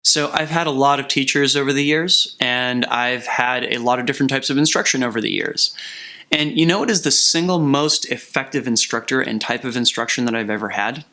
So I've had a lot of teachers over the years, and I've had a lot of different types of instruction over the years. And you know what is the single most effective instructor and type of instruction that I've ever had?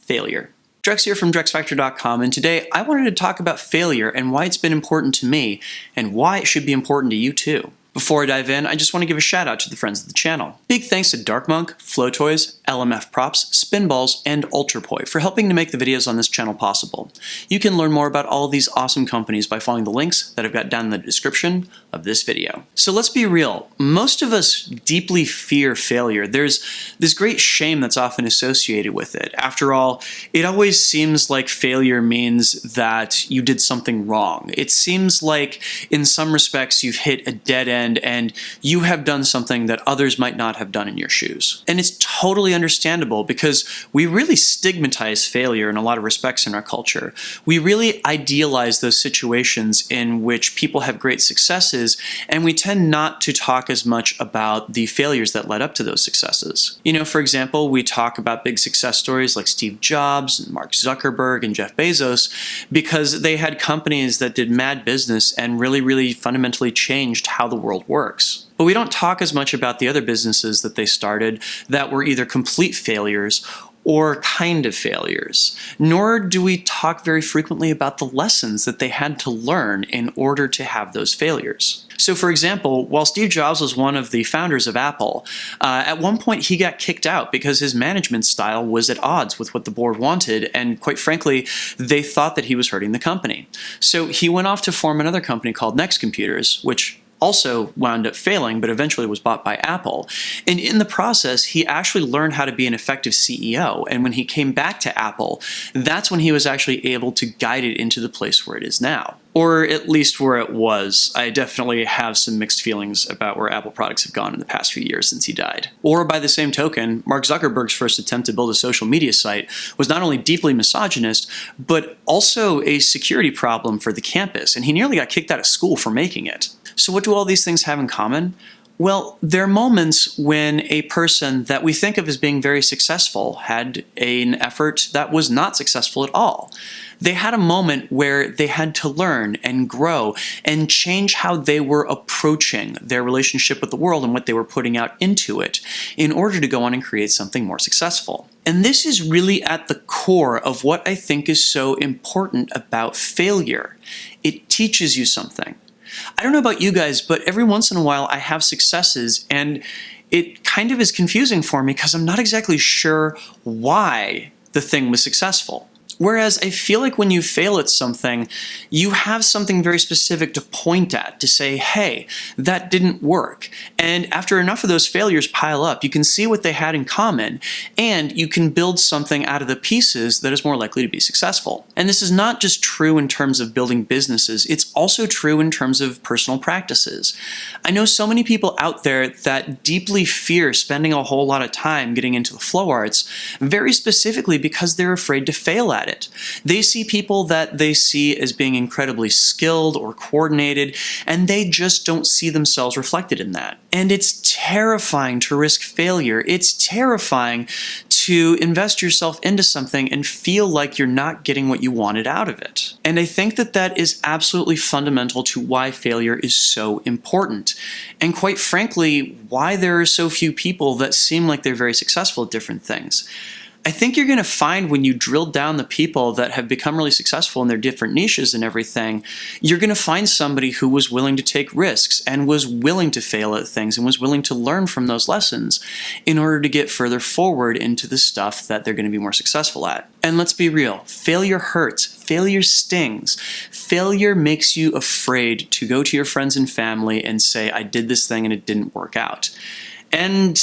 Failure. Drex here from DrexFactor.com, and today I wanted to talk about failure and why it's been important to me and why it should be important to you too. Before I dive in, I just want to give a shout out to the friends of the channel. Big thanks to Dark Monk, Flow Toys, LMF Props, Spinballs, and Ultrapoi for helping to make the videos on this channel possible. You can learn more about all of these awesome companies by following the links that I've got down in the description of this video. So let's be real, most of us deeply fear failure. There's this great shame that's often associated with it. After all, it always seems like failure means that you did something wrong. It seems like in some respects you've hit a dead end and you have done something that others might not have done in your shoes. And it's totally understandable because we really stigmatize failure in a lot of respects in our culture. We really idealize those situations in which people have great successes, and we tend not to talk as much about the failures that led up to those successes. You know, for example, we talk about big success stories like Steve Jobs, and Mark Zuckerberg, and Jeff Bezos because they had companies that did mad business and really fundamentally changed how the world works. But we don't talk as much about the other businesses that they started that were either complete failures or kind of failures. Nor do we talk very frequently about the lessons that they had to learn in order to have those failures. So for example, while Steve Jobs was one of the founders of Apple, at one point he got kicked out because his management style was at odds with what the board wanted, and quite frankly, they thought that he was hurting the company. So he went off to form another company called Next Computers, which also wound up failing, but eventually was bought by Apple. And in the process, he actually learned how to be an effective CEO. And when he came back to Apple, that's when he was actually able to guide it into the place where it is now. Or at least where it was. I definitely have some mixed feelings about where Apple products have gone in the past few years since he died. Or by the same token, Mark Zuckerberg's first attempt to build a social media site was not only deeply misogynist, but also a security problem for the campus, and he nearly got kicked out of school for making it. So what do all these things have in common? Well, there are moments when a person that we think of as being very successful had an effort that was not successful at all. They had a moment where they had to learn and grow and change how they were approaching their relationship with the world and what they were putting out into it in order to go on and create something more successful. And this is really at the core of what I think is so important about failure. It teaches you something. I don't know about you guys, but every once in a while I have successes and it kind of is confusing for me because I'm not exactly sure why the thing was successful. Whereas I feel like when you fail at something, you have something very specific to point at, to say, hey, that didn't work. And after enough of those failures pile up, you can see what they had in common, and you can build something out of the pieces that is more likely to be successful. And this is not just true in terms of building businesses, it's also true in terms of personal practices. I know so many people out there that deeply fear spending a whole lot of time getting into the flow arts, very specifically because they're afraid to fail at it. They see people that they see as being incredibly skilled or coordinated, and they just don't see themselves reflected in that. And it's terrifying to risk failure. It's terrifying to invest yourself into something and feel like you're not getting what you wanted out of it. And I think that that is absolutely fundamental to why failure is so important. And quite frankly, why there are so few people that seem like they're very successful at different things. I think you're going to find when you drill down the people that have become really successful in their different niches and everything, you're going to find somebody who was willing to take risks and was willing to fail at things and was willing to learn from those lessons in order to get further forward into the stuff that they're going to be more successful at. And let's be real, failure hurts, failure stings. Failure makes you afraid to go to your friends and family and say, I did this thing and it didn't work out. And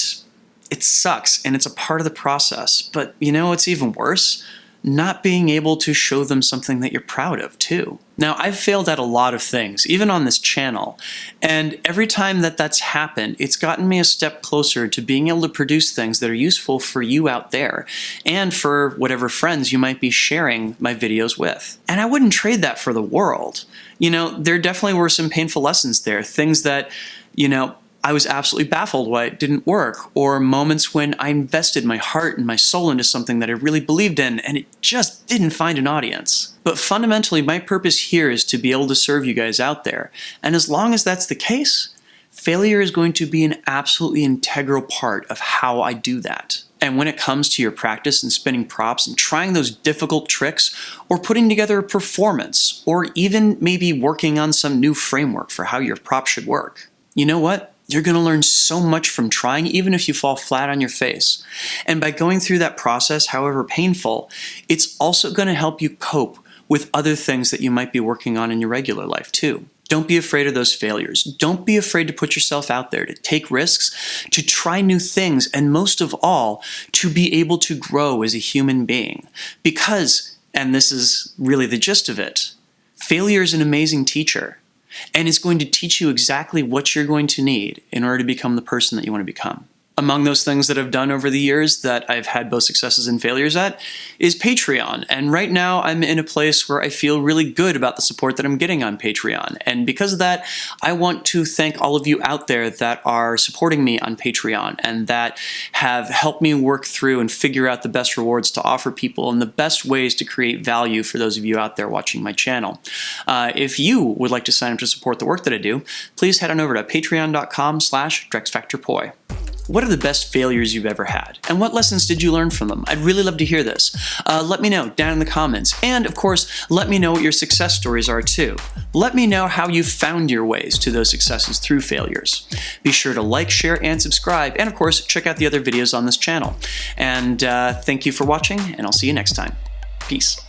it sucks, and it's a part of the process. But you know what's even worse? Not being able to show them something that you're proud of, too. Now, I've failed at a lot of things, even on this channel, and every time that that's happened, it's gotten me a step closer to being able to produce things that are useful for you out there, and for whatever friends you might be sharing my videos with. And I wouldn't trade that for the world. You know, there definitely were some painful lessons there, things that, you know, I was absolutely baffled why it didn't work, or moments when I invested my heart and my soul into something that I really believed in and it just didn't find an audience. But fundamentally, my purpose here is to be able to serve you guys out there. And as long as that's the case, failure is going to be an absolutely integral part of how I do that. And when it comes to your practice and spinning props and trying those difficult tricks, or putting together a performance, or even maybe working on some new framework for how your prop should work, you know what? You're going to learn so much from trying, even if you fall flat on your face. And by going through that process, however painful, it's also going to help you cope with other things that you might be working on in your regular life too. Don't be afraid of those failures. Don't be afraid to put yourself out there, to take risks, to try new things, and most of all, to be able to grow as a human being. Because, and this is really the gist of it, failure is an amazing teacher, and it's going to teach you exactly what you're going to need in order to become the person that you want to become. Among those things that I've done over the years that I've had both successes and failures at is Patreon. And right now I'm in a place where I feel really good about the support that I'm getting on Patreon. And because of that, I want to thank all of you out there that are supporting me on Patreon and that have helped me work through and figure out the best rewards to offer people and the best ways to create value for those of you out there watching my channel. If you would like to sign up to support the work that I do, please head on over to patreon.com/DrexFactorPoi. What are the best failures you've ever had? And what lessons did you learn from them? I'd really love to hear this. Let me know down in the comments. And of course, let me know what your success stories are too. Let me know how you found your ways to those successes through failures. Be sure to like, share, and subscribe. And of course, check out the other videos on this channel. And thank you for watching, and I'll see you next time. Peace.